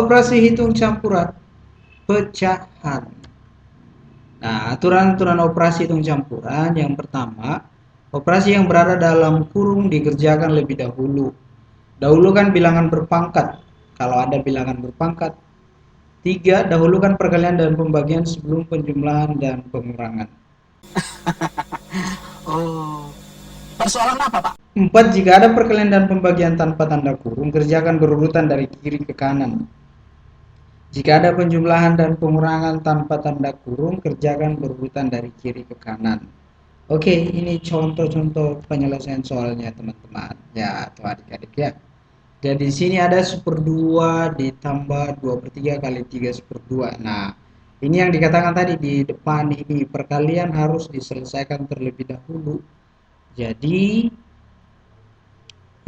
Operasi hitung campuran pecahan. Nah, aturan-aturan operasi hitung campuran yang pertama, operasi yang berada dalam kurung dikerjakan lebih dahulu. Dahulukan bilangan berpangkat. Kalau ada bilangan berpangkat. 3. Dahulukan perkalian dan pembagian sebelum penjumlahan dan pengurangan. Oh, persoalan apa, Pak? 4. Jika ada perkalian dan pembagian tanpa tanda kurung, kerjakan berurutan dari kiri ke kanan. Jika ada penjumlahan dan pengurangan tanpa tanda kurung, kerjakan berurutan dari kiri ke kanan. Oke, ini contoh-contoh penyelesaian soalnya teman-teman. Ya, atau adik-adik ya. Jadi di sini ada 1/2 ditambah 2/3 kali 3/2. Nah, ini yang dikatakan tadi di depan ini, perkalian harus diselesaikan terlebih dahulu. Jadi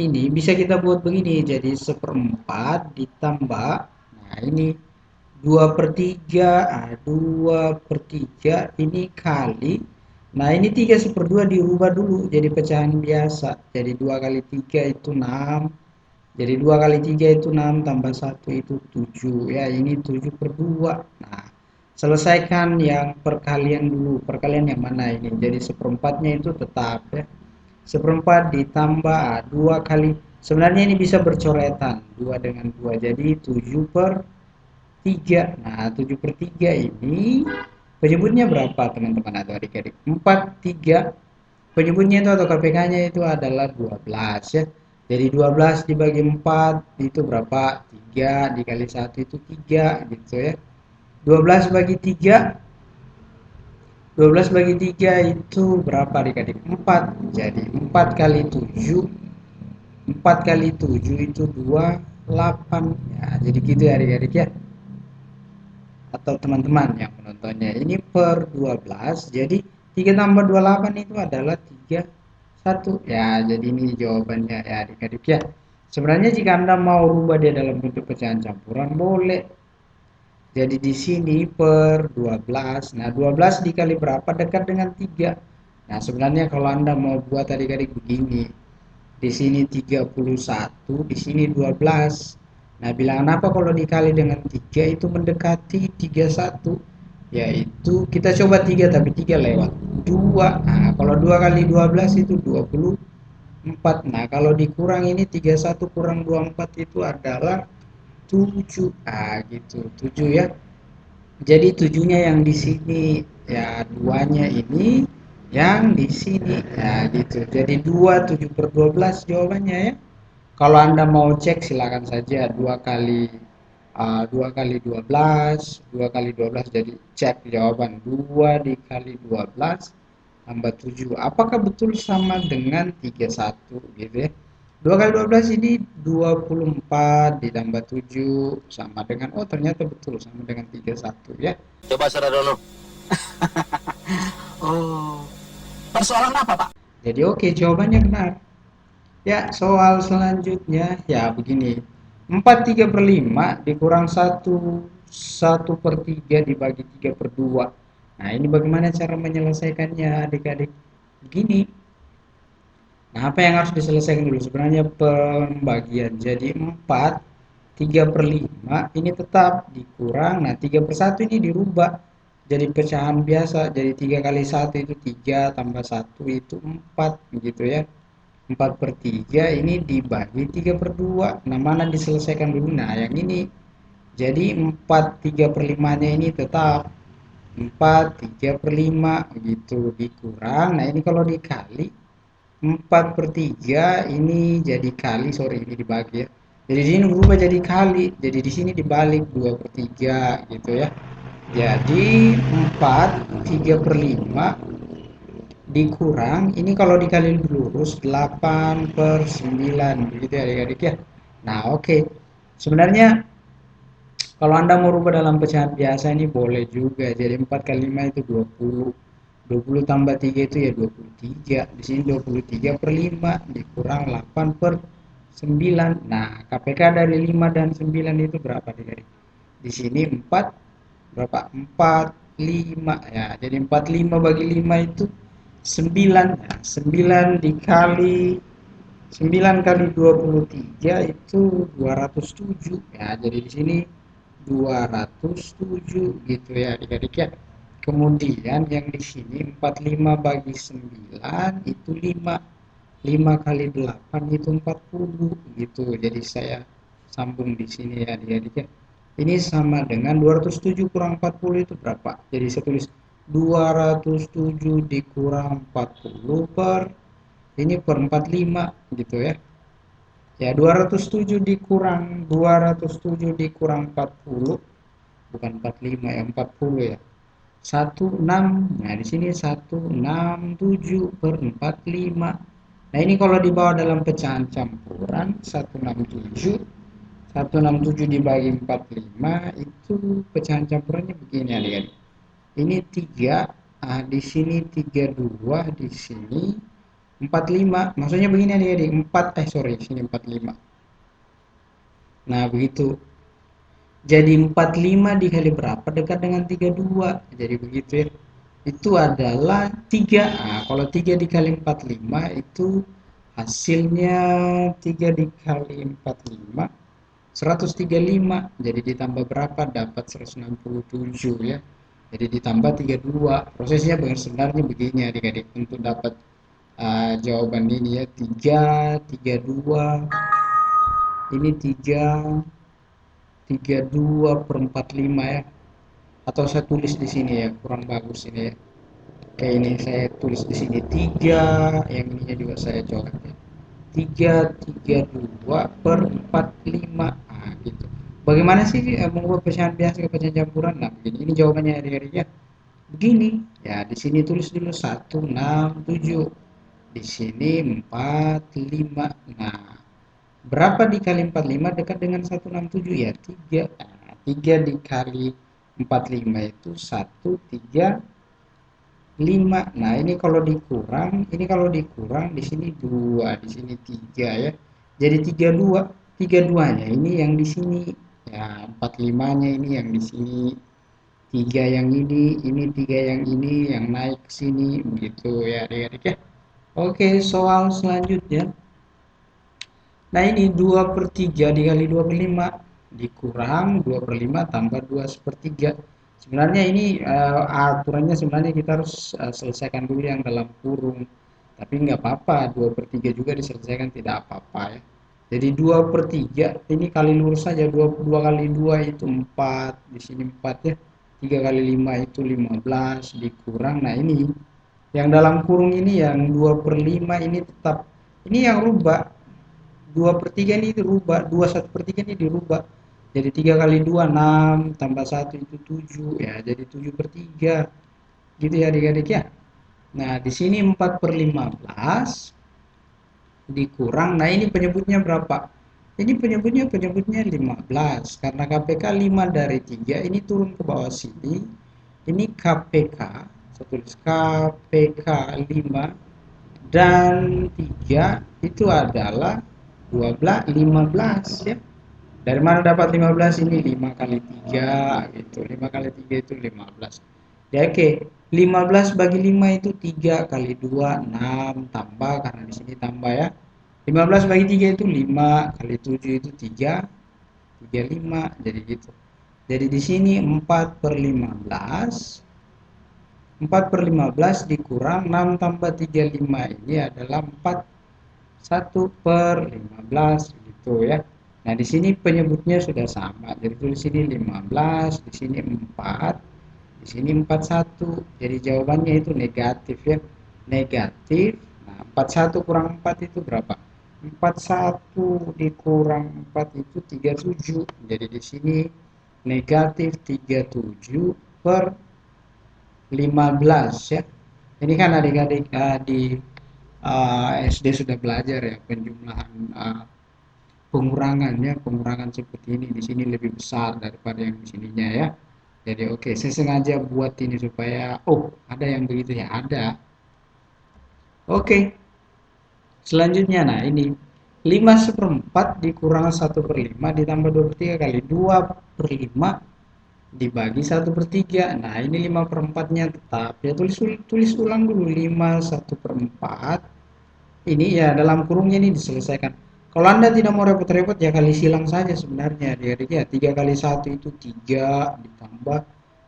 ini bisa kita buat begini, jadi 1/4 ditambah, nah ini 2/3, 2/3 ini kali, nah ini 3/2 dirubah dulu jadi pecahan biasa, jadi 2 kali 3 itu 6, jadi 2 kali 3 itu 6, tambah 1 itu 7, ya ini 7/2. Nah, selesaikan yang perkalian dulu, perkalian yang mana ini, jadi 1/4-nya itu tetap ya, 1/4 ditambah 2 kali, sebenarnya ini bisa bercoretan 2 dengan 2 jadi 7/3. Nah, 7/3 ini penyebutnya berapa teman-teman atau adik-adik? 43. Penyebutnya itu atau KPK-nya itu adalah 12 ya. Jadi 12 dibagi 4 itu berapa? 3 dikali 1 itu 3 gitu ya. 12 bagi 3, 12 bagi 3 itu berapa adik-adik? 4. Jadi 4 kali 7, 4 kali 7 itu 28. Ya, jadi gitu ya adik-adik ya. Atau teman-teman yang menontonnya. Ini per 12. Jadi 3 tambah 28 itu adalah 31. Ya, jadi ini jawabannya ya adik-adik ya. Sebenarnya jika Anda mau rubah dia dalam bentuk pecahan campuran boleh. Jadi di sini per 12. Nah, 12 dikali berapa? Dekat dengan 3. Nah, sebenarnya kalau Anda mau buat adik-adik begini. Di sini 31, di sini 12. Nah, bilangan apa kalau dikali dengan 3 itu mendekati 31? Yaitu kita coba 3 tapi 3 lewat 2. Nah, kalau 2 kali 12 itu 24. Nah, kalau dikurang ini 31 kurang 24 itu adalah 7. Ah, gitu. 7 ya. Jadi 7-nya yang di sini, ya 2-nya ini yang di sini. Ya, gitu. Jadi 2 7/12 jawabannya ya. Kalau Anda mau cek silakan saja 2 kali 2 kali 12, 2 kali 12 jadi cek jawaban 2 dikali 12 tambah 7. Apakah betul sama dengan 31 gitu ya? 2 kali 12 ini 24 ditambah 7 sama dengan, oh ternyata betul sama dengan 31 ya. Coba saudara dulu. Oh, persoalan apa, Pak? Jadi oke, jawabannya benar. Ya, soal selanjutnya ya begini. 4/3/5 dikurang 1/3 dibagi 3/2. Nah, ini bagaimana cara menyelesaikannya adik-adik? Begini. Nah, apa yang harus diselesaikan dulu? Sebenarnya pembagian. Jadi 4/3/5 ini tetap dikurang. Nah, 3/1 ini dirubah jadi pecahan biasa. Jadi 3 kali 1 itu 3 tambah 1 itu 4 gitu ya. 4/3 ini dibagi 3/2. Nah, mana diselesaikan dulu? Nah, yang ini. Jadi 4/3/5-nya ini tetap 4/3/5 gitu dikurang. Nah, ini kalau dikali 4/3 ini jadi kali, sorry ini dibagi ya. Jadi di sini berubah jadi kali. Jadi di sini dibalik 2/3 gitu ya. Jadi 4/3/5 dikurang, ini kalau dikali lurus 8/9 begitu ya adik-adik ya. Nah oke, sebenarnya kalau Anda mau rubah dalam pecahan biasa ini boleh juga, jadi 4 kali 5 itu 20, 20 tambah 3 itu ya 23, di sini 23/5 dikurang 8/9. Nah, KPK dari 5 dan 9 itu berapa adik-adik? Di sini 4 berapa? 45 ya, jadi 45 bagi 5 itu 9 ya, 9 dikali 9 kali 23 itu 207 ya, jadi di sini 207 gitu ya adik-adik ya. Kemudian yang di sini 45 bagi 9 itu 5. 5 kali 8 itu 40 gitu. Jadi saya sambung di sini ya adik-adik ya. Ini sama dengan 207 kurang 40 itu berapa? Jadi saya tulis 207 dikurang 40 per ini per 45 gitu ya. Ya 207 dikurang 40 bukan 45 ya 40 ya. 16. Nah, di sini 167 per 45. Nah, ini kalau dibawa dalam pecahan campuran 167 dibagi 45 itu pecahan campurannya begini adik-adik. Ini 3, di sini 32, di sini 45. Maksudnya begini adik-adik, 4 sini 45. Nah, begitu. Jadi 45 dikali berapa dekat dengan 32. Jadi begitu ya. Itu adalah 3. Nah, kalau 3 dikali 45 itu hasilnya 3 dikali 45 135. Jadi ditambah berapa? Dapat 167 ya. Jadi ditambah 32. Prosesnya sebenarnya begini adik-adik untuk dapat jawaban ini ya. 32 ini 32 per 45 ya. Atau saya tulis di sini ya, kurang bagus ini ya. Kayak ini saya tulis di sini 3, yang ininya juga saya coret ya. 332 per 45. Nah, gitu. Bagaimana sih membuat pecahan biasa ke pecahan campuran? Nah, begini. Ini jawabannya adik-adik ya. Begini. Ya, di sini tulis dulu 167. Di sini 45. Nah, berapa dikali 45 dekat dengan 167 ya? 3. Nah, 3 dikali 45 itu 135. Nah, ini kalau dikurang di sini 2, di sini 3 ya. Jadi 32. 32-nya ini yang di sini. Ya, 45-nya ini yang di sini. 3 yang ini 3 yang ini yang naik ke sini begitu ya adik-adik ya. Oke, soal selanjutnya. Nah, ini 2 per 3 dikali 2 per 5 dikurang 2 per 5 tambah 2 sepertiga. Sebenarnya ini aturannya sebenarnya kita harus selesaikan dulu yang dalam kurung. Tapi nggak apa-apa, 2 per 3 juga diselesaikan tidak apa-apa ya. Jadi 2 per 3 ini kali lurus saja, 2 kali 2 itu 4, di sini 4 ya. 3 kali 5 itu 15 dikurang. Nah, ini yang dalam kurung ini yang 2 per 5 ini tetap, ini yang rubah. 2 per 3 ini dirubah, 2 1 per 3 ini dirubah. Jadi 3 kali 2 6, tambah 1 itu 7 ya, jadi 7 per 3. Gitu ya adik-adik ya. Nah, di sini 4 per 15 dikurang. Nah, ini penyebutnya berapa? Ini penyebutnya 15. Karena KPK 5 dari 3 ini turun ke bawah sini. Ini KPK, saya tulis KPK 5 dan 3 itu adalah 15 ya. Dari mana dapat 15 ini? 5 kali 3 gitu. 5 kali 3 itu 15. Ya oke. 15 bagi 5 itu 3 kali 2 6 tambah karena di sini tambah ya. 15 bagi 3 itu 5 kali 7 itu 3 35 jadi gitu. Jadi di sini 4 per 15 4 per 15 dikurang 6 tambah 35 ini adalah 4 1 per 15 gitu ya. Nah, di sini penyebutnya sudah sama. Jadi tulis sini 15, di sini 4, di sini 41. Jadi jawabannya itu negatif ya. Negatif. Nah, 41 kurang 4 itu berapa? 41 dikurang 4 itu 37. Jadi di sini negatif 37 per 15 ya. Ini kan adik-adik di SD sudah belajar ya penjumlahan pengurangan seperti ini di sini lebih besar daripada yang di sininya ya. Jadi oke, saya sengaja buat ini supaya ada yang begitu ya, ada. Oke. Selanjutnya nah ini 5 seperempat dikurang 1 per 5 ditambah 2 per 3 kali 2 per 5 dibagi 1 per 3. Nah, ini 5 per 4-nya tetap. Ya, tulis ulang dulu 5 1 per 4. Ini ya dalam kurungnya ini diselesaikan. Kalau Anda tidak mau repot-repot ya kali silang saja sebenarnya adik-adik ya. 3 kali 1 itu 3 ditambah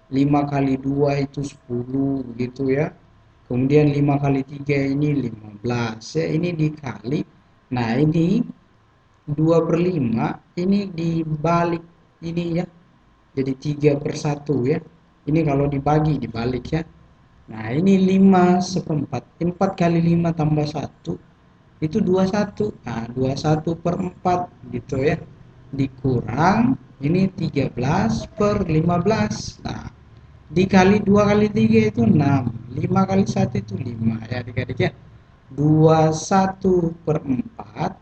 5 kali 2 itu 10 begitu ya. Kemudian 5 kali 3 ini 15 ya, ini dikali. Nah ini 2 per 5 ini dibalik ini ya. Jadi 3 per 1 ya. Ini kalau dibalik ya. Nah ini 5 seperempat. 4 kali 5 tambah 1 itu 21. Nah 21 per 4 gitu ya, dikurang ini 13 per 15. Nah dikali 2 kali 3 itu 6, 5 kali 1 itu 5 ya adik-adik ya. 21 per 4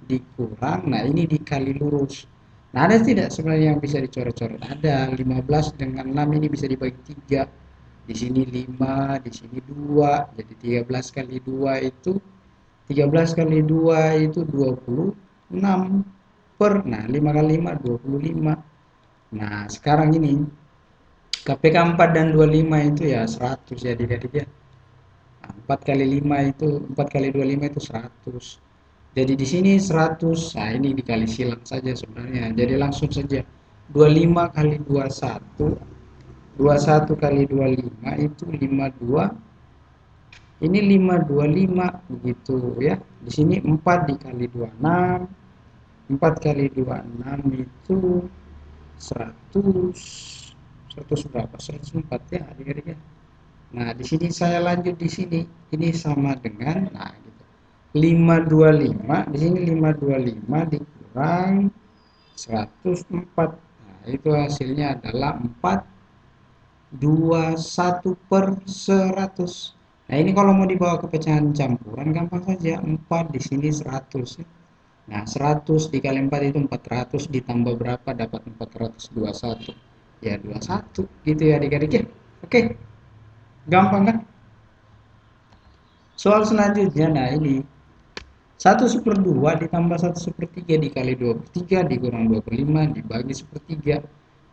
dikurang, nah ini dikali lurus. Nah ada tidak sebenarnya yang bisa dicoret-coret? Ada. 15 dengan 6 ini bisa dibagi 3, di sini 5, di sini 2, jadi 13 kali 2 itu 13 kali 2 itu 26 per, nah 5 kali 5 25. Nah sekarang ini KPK 4 dan 25 itu ya 100 ya adik-adik ya. Nah, 4 kali 5 itu 4 kali 25 itu 100. Jadi di sini 100. Nah ini dikali silang saja sebenarnya. Jadi langsung saja 25 kali 21, 21 kali 25 itu 52. Ini 525 begitu ya. Di sini 4 dikali 26. 4 kali 26 itu 100. 100 berapa? 104 ya adik-adik ya. Nah, di sini saya lanjut di sini. Ini sama dengan nah gitu. 525, di sini 525 dikurang 104. Nah, itu hasilnya adalah 421 per 100. Nah, ini kalau mau dibawa ke pecahan campuran gampang saja. 4 di sini 100 ya. Nah, 100 dikali 4 itu 400 ditambah berapa dapat 421. Ya, 21 gitu ya adik-adik ya. Oke, gampang kan? Soal selanjutnya, nah ini 1/2 ditambah 1/3 dikali 2/3 dikurang 2/5 dibagi 1/3.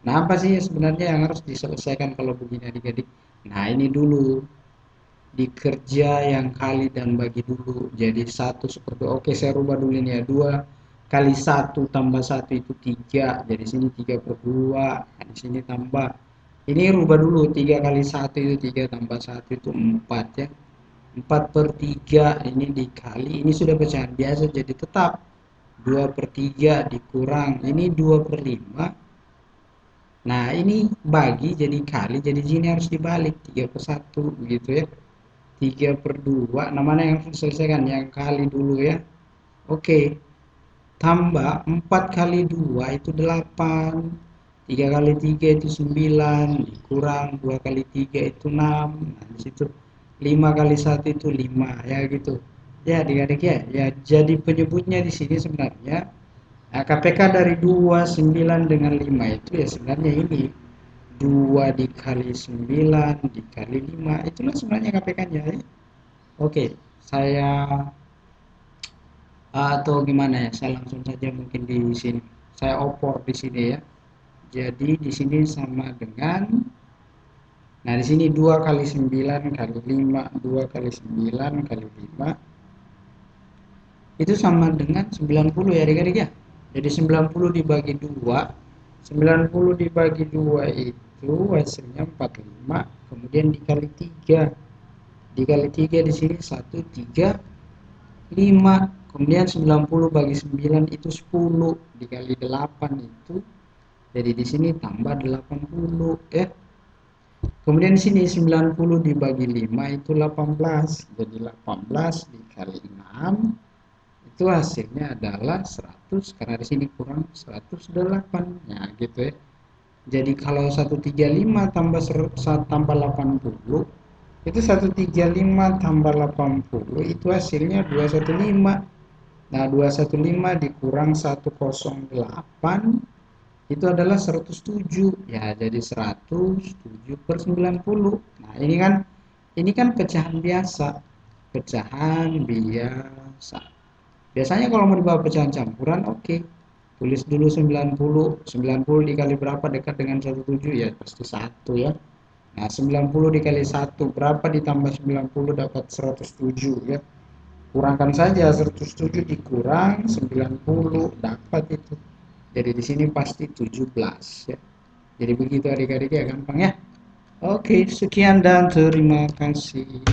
Nah, apa sih sebenarnya yang harus diselesaikan kalau begini adik-adik? Nah, ini dulu dikerja yang kali dan bagi dulu. Jadi 1/2. Oke, saya rubah dulu ini ya. 2 kali 1 tambah 1 itu 3. Jadi sini 3/2. Nah, di sini tambah. Ini rubah dulu. 3 kali 1 itu 3 tambah 1 itu 4 ya. 4/3 ini dikali, ini sudah pecahan biasa jadi tetap 2/3 dikurang ini 2/5. Nah ini bagi jadi kali, jadi sini harus dibalik 3/1 begitu ya. 3/2, nah mana yang harus diselesaikan? Yang kali dulu ya. Oke, tambah 4 kali 2 itu 8, 3 kali 3 itu 9 dikurang 2 kali 3 itu 6. Nah disitu 5 kali 1 itu 5 ya gitu ya adik-adik ya. Ya jadi penyebutnya di sini sebenarnya nah, KPK dari 29 dengan 5 itu ya sebenarnya ini 2 dikali 9 dikali 5 itulah sebenarnya KPK-nya ya. Oke, saya atau gimana ya, saya langsung saja mungkin di sini saya opor di sini ya. Jadi di sini sama dengan, nah di sini 2 kali 9 kali 5, 2 kali 9 kali 5 itu sama dengan 90 ya adik-adik ya. Jadi 90 dibagi 2, 90 dibagi 2 itu hasilnya 45, kemudian dikali 3. Dikali 3 di sini 1 3 5. Kemudian 90 bagi 9 itu 10 dikali 8 itu jadi di sini tambah 80 ya. Kemudian di sini 90 dibagi 5 itu 18. Jadi 18 dikali 6 itu hasilnya adalah 100 karena di sini kurang 108. Nah, gitu ya. Jadi kalau 135 tambah 80 itu 135 tambah 80 itu hasilnya 215. Nah, 215 dikurang 108 itu adalah 107 ya, jadi 107/90. Nah ini kan pecahan biasa, pecahan biasa. Biasanya kalau mau dibawa pecahan campuran, oke, tulis dulu 90. 90 dikali berapa dekat dengan 17 ya pasti 1 ya. Nah 90 dikali 1 berapa ditambah 90 dapat 107 ya. Kurangkan saja 107 dikurang 90 dapat itu. Jadi di sini pasti 17 ya. Jadi begitu adik-adik ya, gampang ya. Oke, sekian dan terima kasih.